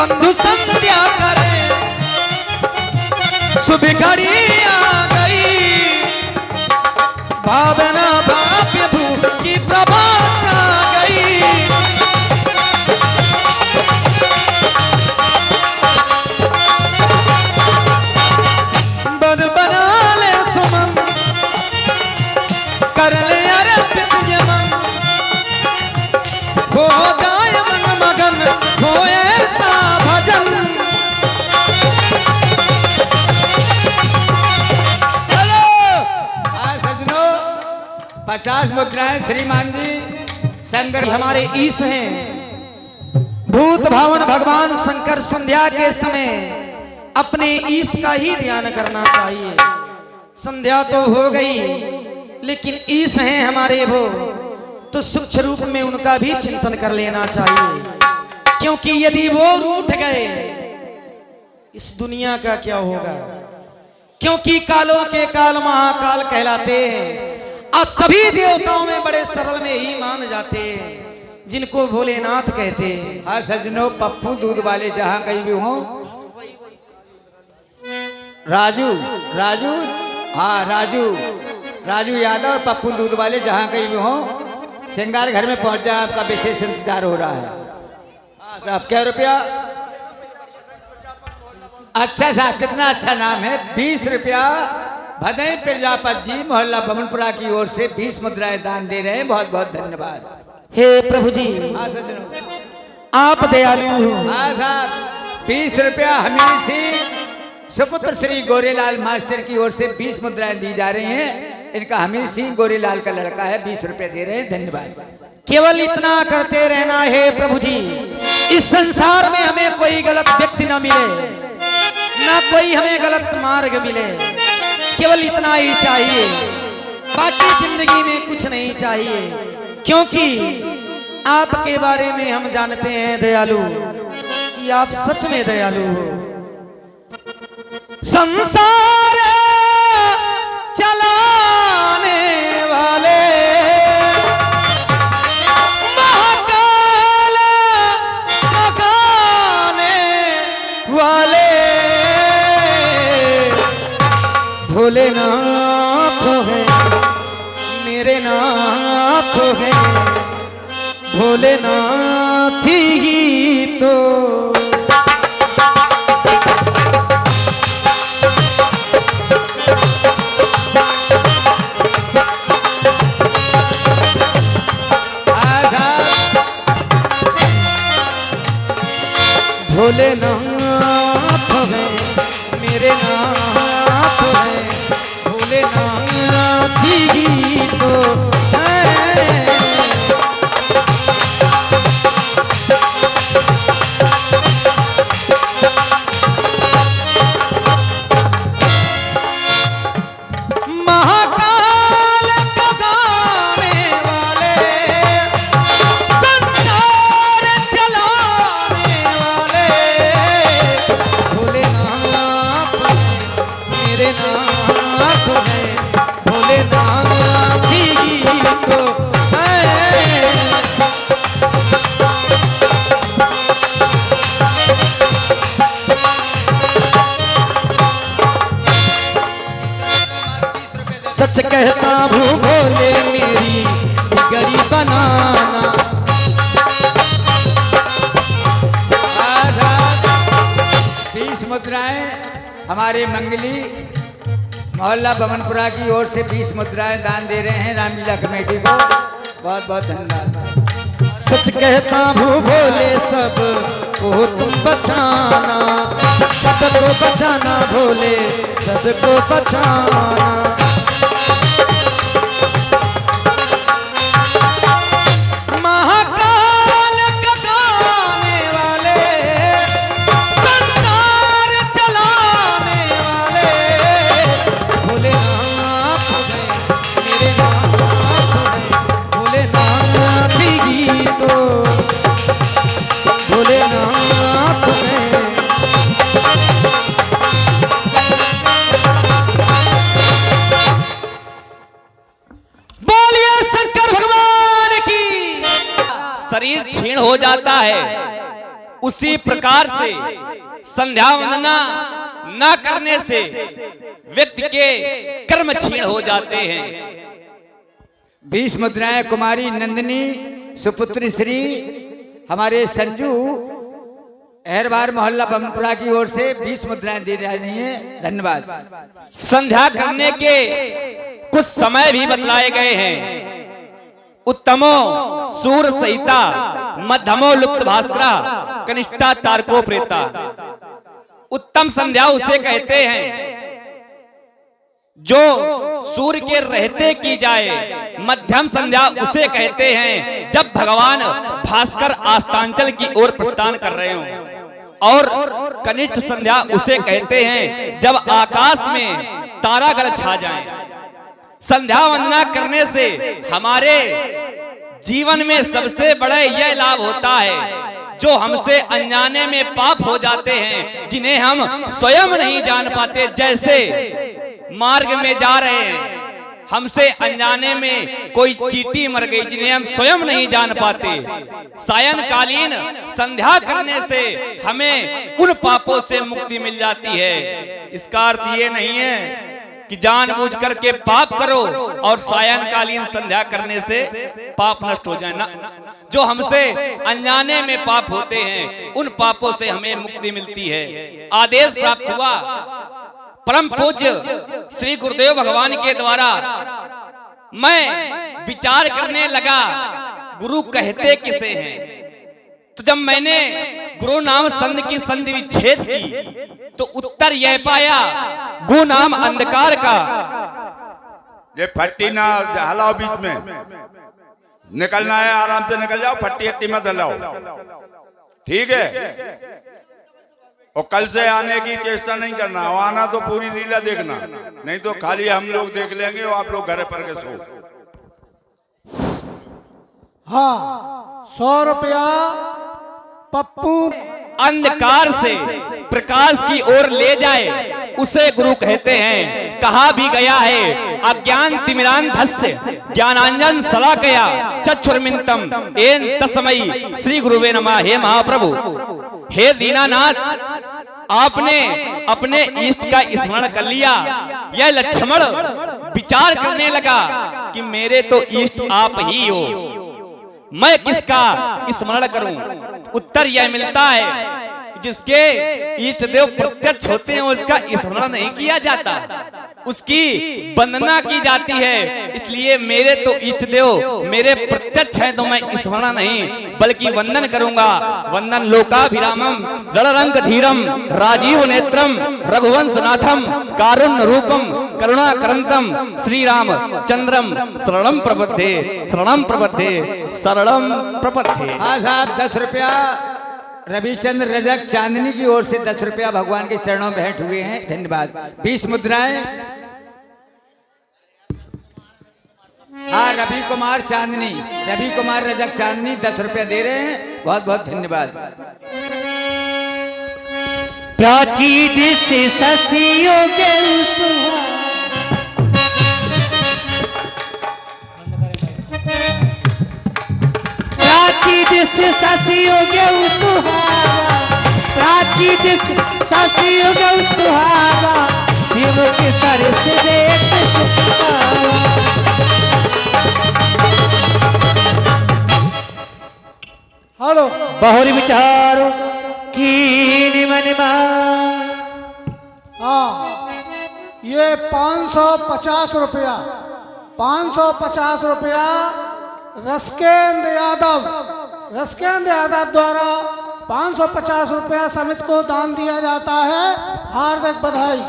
बंधु संध्या करे, सुबह घड़ी आ गई, भावना भाव्य भू की प्रभा छा गई। बन बना ले सुमन, कर ले अर्पित यमन, हो जाए मन मगन, हो ऐसा भजन। हेलो सजनों, 50 मुद्राएं श्रीमान जी शंकर हमारे ईश हैं। भूत भावन भगवान शंकर संध्या के समय अपने ईश का ही ध्यान करना चाहिए। संध्या तो हो गई, लेकिन ईश हैं हमारे वो, तो सूक्ष्म रूप में उनका भी चिंतन कर लेना चाहिए, क्योंकि यदि वो रूठ गए इस दुनिया का क्या होगा। क्योंकि कालों के काल महाकाल कहलाते हैं और सभी देवताओं में बड़े सरल में ही मान जाते हैं, जिनको भोलेनाथ कहते हैं। हाँ सजनों, पप्पू दूध वाले जहाँ कहीं भी हों, राजू राजू हाँ राजू यादव और पप्पू दूध वाले जहाँ कहीं भी हों, श्रृंगार घर में पहुंच जाए, आपका विशेष इंतजार हो रहा है। हाँ साहब, क्या रुपया? अच्छा साहब, कितना अच्छा नाम है। 20 रुपया भदई प्रजापत जी मोहल्ला बमनपुरा की ओर से 20 मुद्राएं दान दे रहे हैं। बहुत बहुत धन्यवाद। हे प्रभु जी, हाँ सजनों, आप दयालु हो। हाँ साहब, 20 रुपया हमीर सिंह सुपुत्र श्री गोरेलाल मास्टर की ओर से 20 मुद्राएं दी जा रही हैं। इनका हमीर सिंह गोरेलाल का लड़का है, 20 रुपए दे रहे हैं। धन्यवाद। केवल इतना करते रहना है प्रभु जी, इस संसार में हमें कोई गलत व्यक्ति ना मिले, ना कोई हमें गलत मार्ग मिले। केवल इतना ही चाहिए, बाकी जिंदगी में कुछ नहीं चाहिए, क्योंकि आपके बारे में हम जानते हैं दयालु, कि आप सच में दयालु हो। संसार चलाने वाले महाकाल भगाने वाले भोलेनाथ है, मेरे नाथ है, भोलेनाथ ही तो। भोलेनाथ है, मेरे नाथ है, भोलेनाथ ही तो है। महाकाल का गाने वाले, संसार चलाने वाले भोलेनाथ है, मेरे नाथ है, भोलेनाथ ही तो है। सच कहता हूँ भोले मेरी बिगड़ी बनाना। 20 मुद्राएं हमारे मंगली मोहल्ला बमनपुरा की ओर से 20 मुद्राएं दान दे रहे हैं रामलीला कमेटी को। बहुत बहुत धन्यवाद। सच कहता हूँ भोले सब को तुम बचाना, सबको बचाना भोले, सबको बचाना। महाकाल का गाने वाले, संसार चलाने वाले भोलेनाथ है, मेरे नाथ है, भोलेनाथ ही तो, भोलेनाथ है। बोलिए शंकर भगवान की। शरीर क्षीण हो जाता है, उसी प्रकार से संध्या वंदना न करने से व्यक्ति के कर्म क्षीण हो जाते हैं। 20 मुद्राएं कुमारी नंदिनी सुपुत्री श्री हमारे संजू अहरबार मोहल्ला बमनपुरा की ओर से 20 मुद्राएं दी रही हैं। धन्यवाद। संध्या करने के कुछ समय भी बतलाए गए हैं। उत्तमो सूर सहिता, मध्यमो लुप्त भास्करा, कनिष्ठा तारको प्रेता। उत्तम संध्या उसे कहते हैं जो सूर्य के रहते की जाए। मध्यम संध्या उसे कहते हैं जब भगवान भास्कर आस्तांचल की ओर प्रस्थान कर रहे हों। और कनिष्ठ संध्या उसे कहते हैं जब आकाश में तारागण छा जाएं। संध्या वंदना करने से हमारे जीवन में सबसे बड़ा यह लाभ होता है जो हमसे अनजाने में पाप हो जाते हैं, जिन्हें हम स्वयं नहीं जान पाते। जैसे मार्ग में जा रहे हैं, हमसे अनजाने में कोई चींटी मर गई जिन्हें हम स्वयं नहीं जान पाते। सायंकालीन संध्या करने से हमें उन पापों से मुक्ति मिल जाती है। इसका अर्थ ये नहीं है कि जानबूझ करके पाप करो और सायंकालीन संध्या करने से पाप नष्ट हो जाए ना। जो हमसे अनजाने में पाप होते हैं उन पापों से हमें मुक्ति मिलती है। आदेश प्राप्त हुआ परम पूज्य श्री गुरुदेव भगवान के द्वारा। मैं विचार करने लगा गुरु कहते किसे हैं। तो जब मैंने गुरु नाम संध की संधि विच्छेद की तो उत्तर यह पाया गु नाम अंधकार का। ये फट्टी ना हलाओ, बीच में निकलना है, आराम से निकल जाओ, फट्टी हट्टी मत हलाओ, ठीक है। और कल से आने की चेष्टा नहीं करना, और आना तो पूरी लीला देखना, नहीं तो खाली हम लोग देख लेंगे और आप लोग घर पर के सो। हाँ, 100 रुपया पप्पू। अंधकार से प्रकाश की ओर ले जाए उसे गुरु कहते हैं। कहा भी गया है अज्ञान तिमिरांधस्य ज्ञानांजन सलाकया चक्षुर्मिंतम एन तस्मै श्री गुरुवे नमः। हे महाप्रभु, हे दीनानाथ, आपने अपने इष्ट का स्मरण कर लिया। यह लक्ष्मण विचार करने लगा कि मेरे तो इष्ट आप ही हो, मैं किसका स्मरण करूं। उत्तर यह मिलता है जिसके इष्ट देव प्रत्यक्ष होते हैं उसका स्मरण नहीं किया जाता, उसकी वंदना की जाती है। इसलिए मेरे तो इष्ट देव मेरे प्रत्यक्ष हैं तो मैं स्मरण नहीं बल्कि वंदन करूंगा। वंदन लोकाभिरामम रणरंग धीरम राजीव नेत्रम रघुवंशनाथम कारुण्य रूपम करुणाकरंतम श्री राम चंद्रम शरणम प्रपद्ये शरणम प्रपद्ये शरणम प्रपद्ये। हाँ साहब, 10 रुपया रविचंद्र रजक चांदनी की ओर से 10 रुपया भगवान के चरणों में भेंट हुए हैं। धन्यवाद। 20 मुद्राएं। हाँ, रवि कुमार चांदनी, रवि कुमार रजक चांदनी 10 रुपया दे रहे हैं। बहुत बहुत धन्यवाद। प्राचीन से ससियों के प्राचीन से ससियों के सुहावा, प्राचीन से ससियों के सुहावा, शिव के सर से देख सुहावा। हेलो, बहुरी विचारो की मन मान। हाँ, ये 550 रुपया, 550 रुपया रसकेंद्र यादव द्वारा 550 रुपया समित को दान दिया जाता है। हार्दिक बधाई।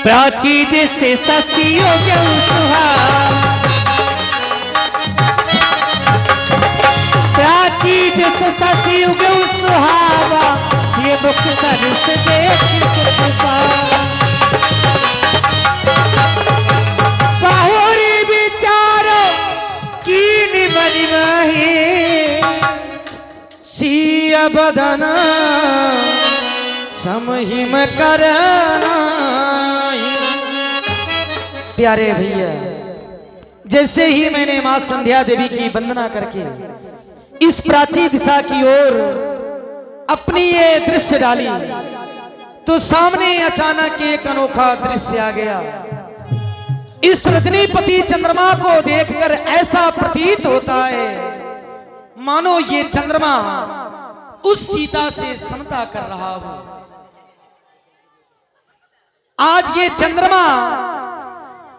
प्राचीन से ससियों के सुहावा, प्राचीन से ससियों के सुहावा, शिव के सर से देख बहुरी विचारो कीन बनी माही, सिया बदना समहिम करना। प्यारे भैया, जैसे ही मैंने मां संध्या देवी की वंदना करके इस प्राची दिशा की ओर अपनी ये दृश्य डाली तो सामने अचानक एक अनोखा दृश्य आ गया। इस रजनीपति चंद्रमा को देखकर ऐसा प्रतीत होता है मानो ये चंद्रमा उस सीता से समता कर रहा हो। आज ये चंद्रमा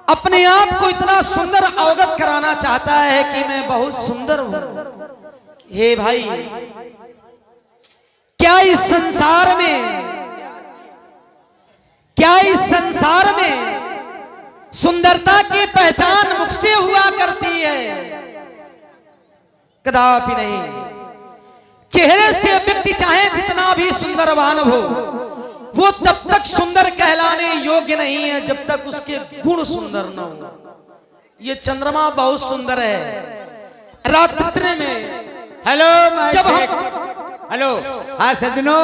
अपने आप को इतना सुंदर अवगत कराना चाहता है कि मैं बहुत सुंदर हूं। हे भाई, क्या इस संसार में सुंदरता की पहचान मुख से हुआ करती है? कदापि नहीं। चेहरे से व्यक्ति चाहे जितना भी सुंदरवान हो, वो तब तक सुंदर कहलाने योग्य नहीं है जब तक उसके गुण सुंदर न हो। ये चंद्रमा बहुत सुंदर है। रात्रि में हेलो जब हम हेलो, हाँ सजनों,